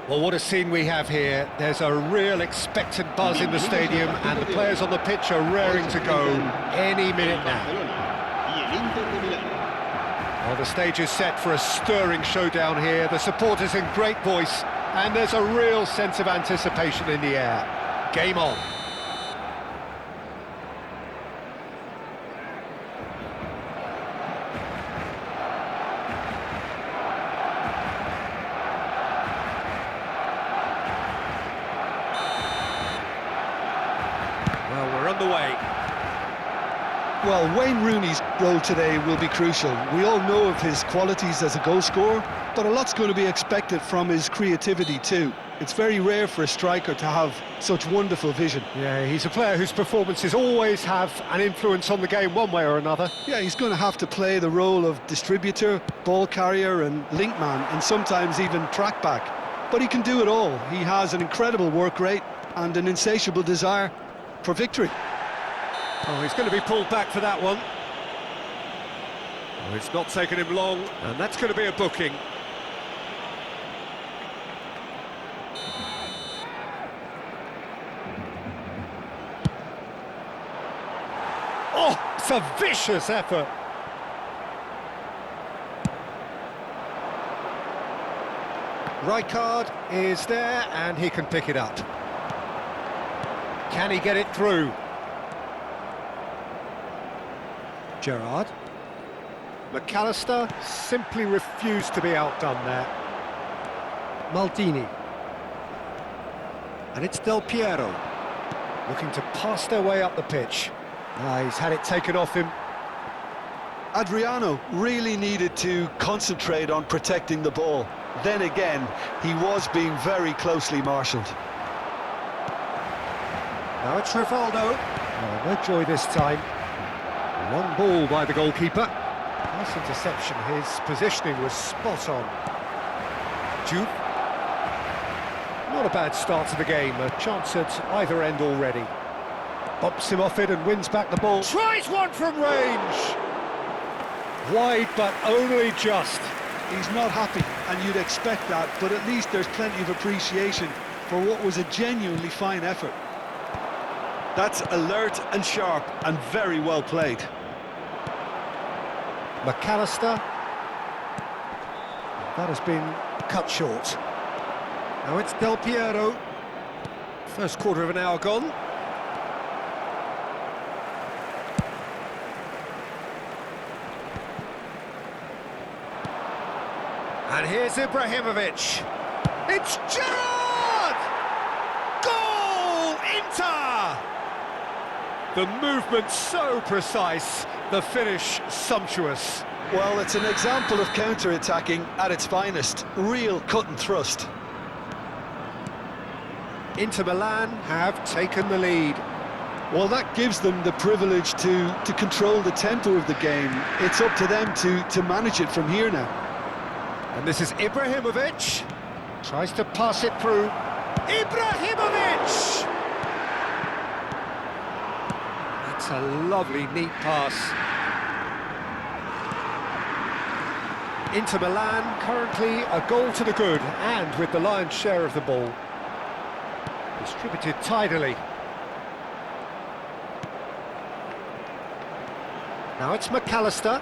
Well, what a scene we have here. There's a real expectant buzz in the stadium, and the players on the pitch are raring to go any minute now. Well, the stage is set for a stirring showdown here. The supporters in great voice, and there's a real sense of anticipation in the air. Game on. Underway. Well, Wayne Rooney's role today will be crucial. We all know of his qualities as a goal scorer, but a lot's going to be expected from his creativity too. It's very rare for a striker to have such wonderful vision. Yeah, he's a player whose performances always have an influence on the game one way or another. Yeah, he's going to have to play the role of distributor, ball carrier and link man, and sometimes even track back. But he can do it all. He has an incredible work rate and an insatiable desire for victory. Oh, he's going to be pulled back for that one. Oh, it's not taken him long, and that's going to be a booking. Oh, it's a vicious effort. Rijkaard is there, and he can pick it up. Can he get it through? Gerrard. McAllister simply refused to be outdone there. Maldini. And it's Del Piero, looking to pass their way up the pitch. He's had it taken off him. Adriano really needed to concentrate on protecting the ball. Then again, he was being very closely marshalled. Now it's Rivaldo. Oh, no joy this time. Long ball by the goalkeeper. Nice interception. His positioning was spot on. Juve. Not a bad start to the game. A chance at either end already. Bumps him off it and wins back the ball. Tries one from range. Wide, but only just. He's not happy, and you'd expect that, but at least there's plenty of appreciation for what was a genuinely fine effort. That's alert and sharp and very well played. McAllister. That has been cut short. Now it's Del Piero. First quarter of an hour gone. And here's Ibrahimovic. It's Gerrard! Goal! Inter! The movement so precise, the finish sumptuous. Well, it's an example of counter-attacking at its finest. Real cut and thrust. Inter Milan have taken the lead. Well, that gives them the privilege to control the tempo of the game. It's up to them to manage it from here now. And this is Ibrahimovic. Tries to pass it through. Ibrahimovic! That's a lovely, neat pass. Inter Milan currently a goal to the good, and with the lion's share of the ball. Distributed tidily. Now it's McAllister.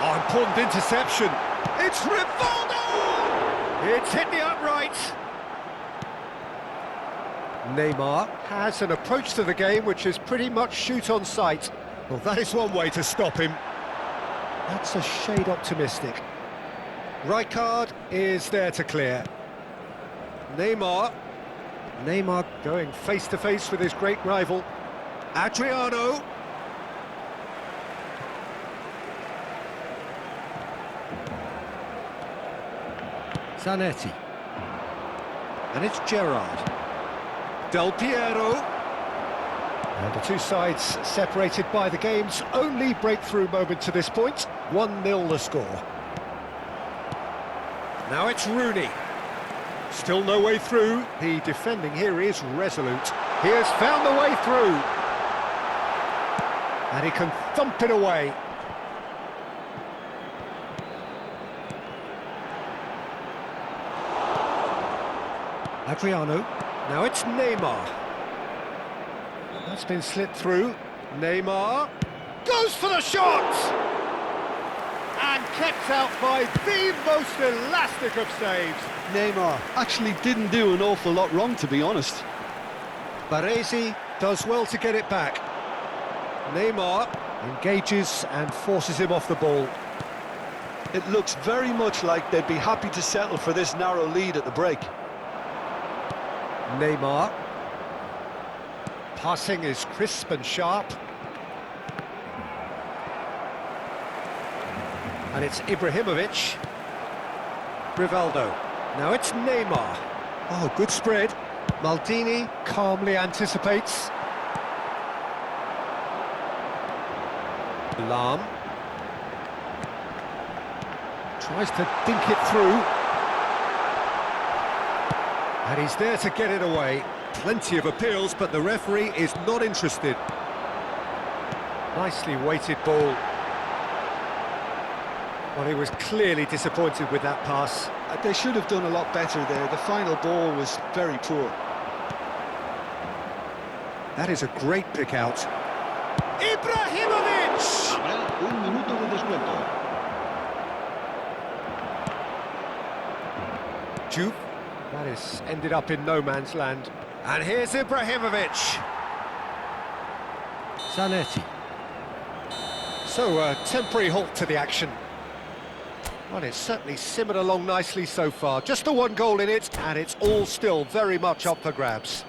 Oh, important interception. It's Rivaldo! It's hit the upright. Neymar has an approach to the game which is pretty much shoot on sight. Well, that is one way to stop him. That's a shade optimistic. Rijkaard is there to clear. Neymar going face-to-face with his great rival. Adriano. Zanetti. And it's Gerrard. Del Piero. And the two sides separated by the game's only breakthrough moment to this point. 1-0 the score. Now it's Rooney. Still no way through. The defending here is resolute. He has found the way through. And he can thump it away. Adriano. Now it's Neymar. That's been slipped through. Neymar goes for the shot! And kept out by the most elastic of saves. Neymar actually didn't do an awful lot wrong, to be honest. Baresi does well to get it back. Neymar engages and forces him off the ball. It looks very much like they'd be happy to settle for this narrow lead at the break. Neymar. Passing is crisp and sharp. And it's Ibrahimovic. Rivaldo. Now it's Neymar. Oh, good spread. Maldini calmly anticipates. Lam. Tries to dink it through. And he's there to get it away. Plenty of appeals, but the referee is not interested. Nicely weighted ball. Well, he was clearly disappointed with that pass. They should have done a lot better there. The final ball was very poor. That is a great pick out. Ibrahimovic! Habrá un minuto de descuento. Juve. That has ended up in no man's land. And here's Ibrahimovic. Zanetti. So, a temporary halt to the action. Well, it's certainly simmered along nicely so far. Just the one goal in it, and it's all still very much up for grabs.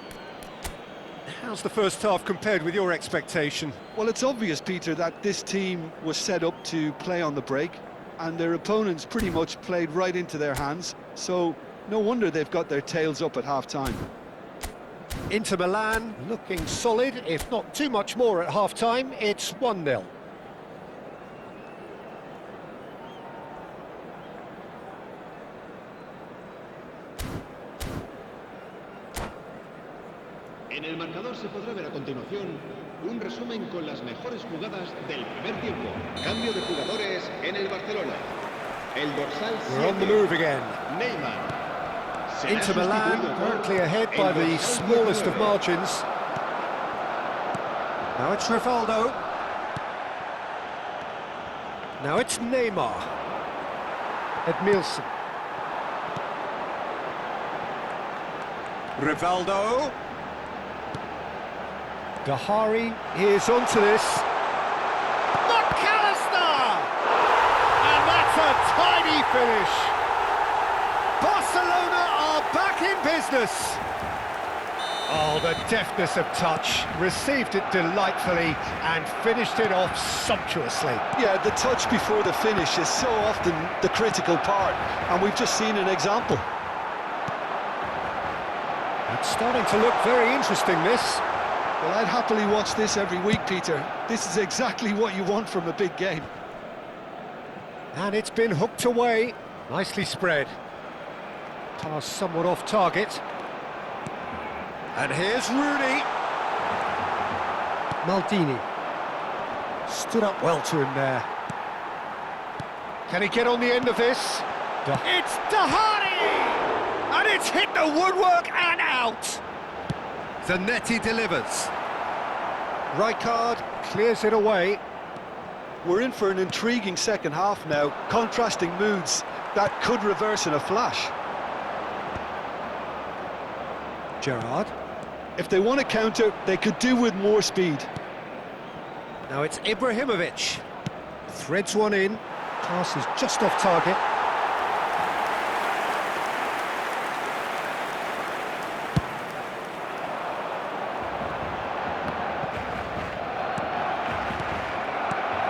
How's the first half compared with your expectation? Well, it's obvious, Peter, that this team was set up to play on the break, and their opponents pretty much played right into their hands, so no wonder they've got their tails up at half-time. Inter Milan looking solid, if not too much more at half-time. It's 1-0. En el marcador se podrá ver a continuación un resumen con las mejores jugadas del primer tiempo. Cambio de jugadores en el Barcelona. El dorsal We're on the move again. Neymar. Inter Milan currently ahead by the smallest of margins. Now it's Rivaldo. Now it's Neymar. Edmilson. Rivaldo. Dahari is onto this. McAllister! And that's a tiny finish. Barcelona are back in business. Oh, the deftness of touch. Received it delightfully and finished it off sumptuously. Yeah, the touch before the finish is so often the critical part, and we've just seen an example. It's starting to look very interesting, this. Well, I'd happily watch this every week, Peter. This is exactly what you want from a big game. And it's been hooked away. Nicely spread. Pass somewhat off target. And here's Rooney. Maldini. Stood up well to him there. Can he get on the end of this? It's Dahari! And it's hit the woodwork and out! Zanetti delivers. Rijkaard clears it away. We're in for an intriguing second half now, contrasting moods that could reverse in a flash. Gerrard. If they want to counter, they could do with more speed. Now it's Ibrahimovic. Threads one in. Pass is just off target.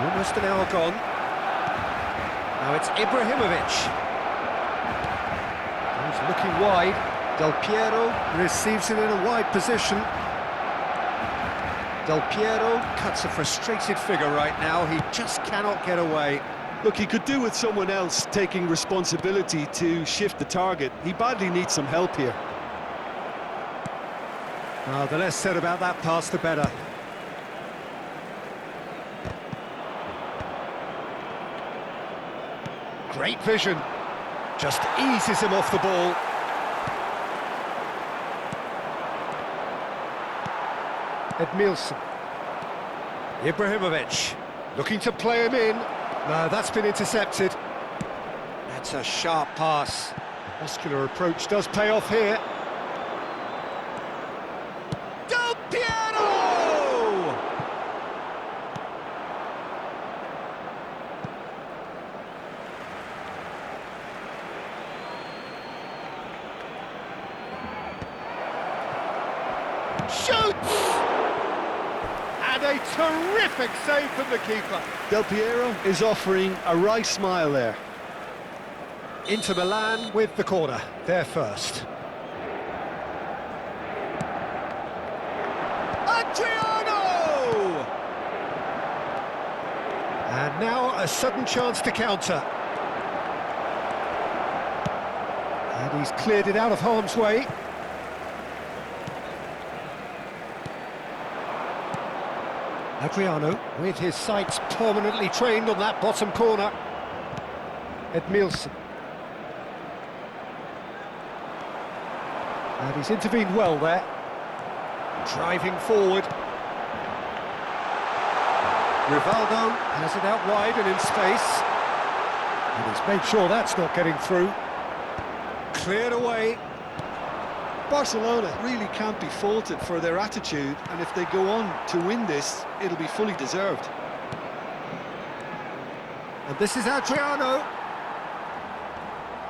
Almost an hour gone. Now it's Ibrahimovic. He's looking wide. Del Piero receives it in a wide position. Del Piero cuts a frustrated figure right now. He just cannot get away. Look, he could do with someone else taking responsibility to shift the target. He badly needs some help here. The less said about that pass, the better. Great vision. Just eases him off the ball. Edmilson. Ibrahimovic, looking to play him in. No, that's been intercepted. That's a sharp pass. The muscular approach does pay off here. Del Piero! Shoots! And a terrific save from the keeper. Del Piero is offering a right smile there. Inter Milan with the corner, they're first. Adriano! And now a sudden chance to counter. And he's cleared it out of harm's way. Adriano, with his sights permanently trained on that bottom corner. Edmilson. And he's intervened well there. Driving forward. Rivaldo has it out wide and in space. And he's made sure that's not getting through. Cleared away. Barcelona really can't be faulted for their attitude, and if they go on to win this, it'll be fully deserved. And this is Adriano.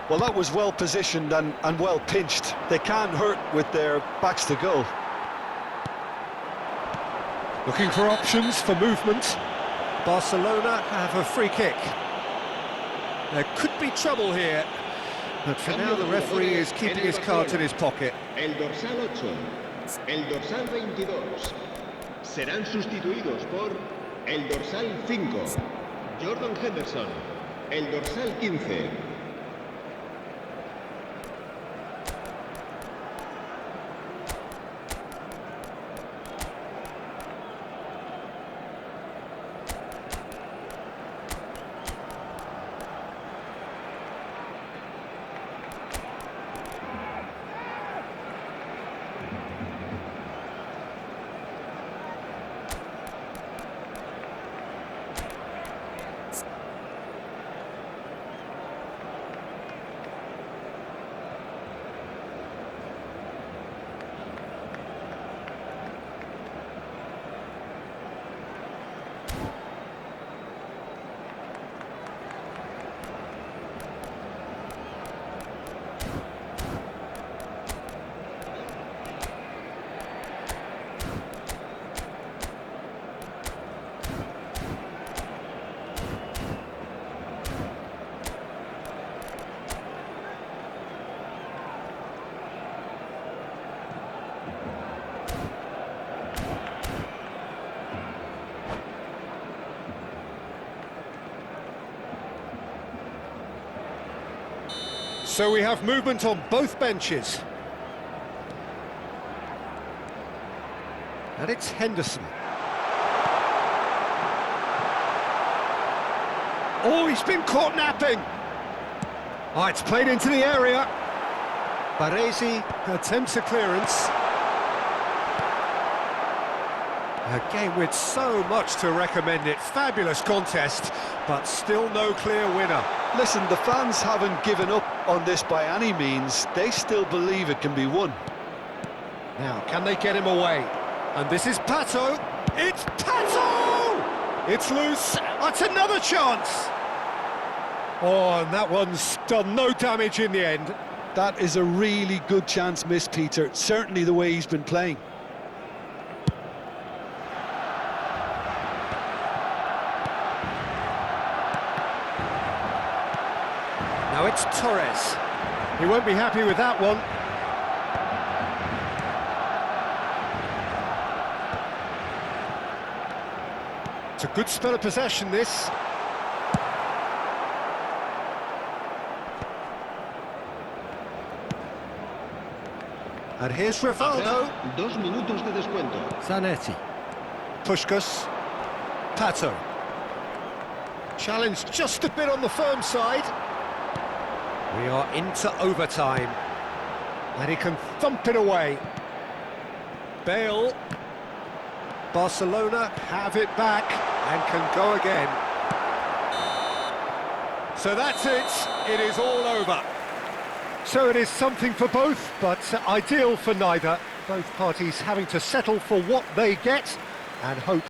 Well, that was well positioned and well pinched. They can't hurt with their backs to goal. Looking for options for movement. Barcelona have a free kick. There could be trouble here. But for now, the referee is keeping his cards in his pocket. El dorsal 8, el dorsal 22 serán sustituidos por el dorsal 5, Jordan Henderson, el dorsal 15. So we have movement on both benches. And it's Henderson. Oh, he's been caught napping. Oh, it's played into the area. Baresi attempts a clearance. A game with so much to recommend it. Fabulous contest, but still no clear winner. Listen, the fans haven't given up on this by any means. They still believe it can be won. Now, can they get him away? And this is Pato. It's Pato! It's loose. That's another chance. Oh, and that one's done no damage in the end. That is a really good chance missed, Peter. Certainly the way he's been playing. Now it's Torres. He won't be happy with that one. It's a good spell of possession, this. And here's Rivaldo. Habrá 2 minutos de descuento. Zanetti. Puskás. Pato. Challenge just a bit on the firm side. We are into overtime. And he can thump it away. Bale. Barcelona have it back and can go again. So that's it, it is all over. So it is something for both, but ideal for neither. Both parties having to settle for what they get and hope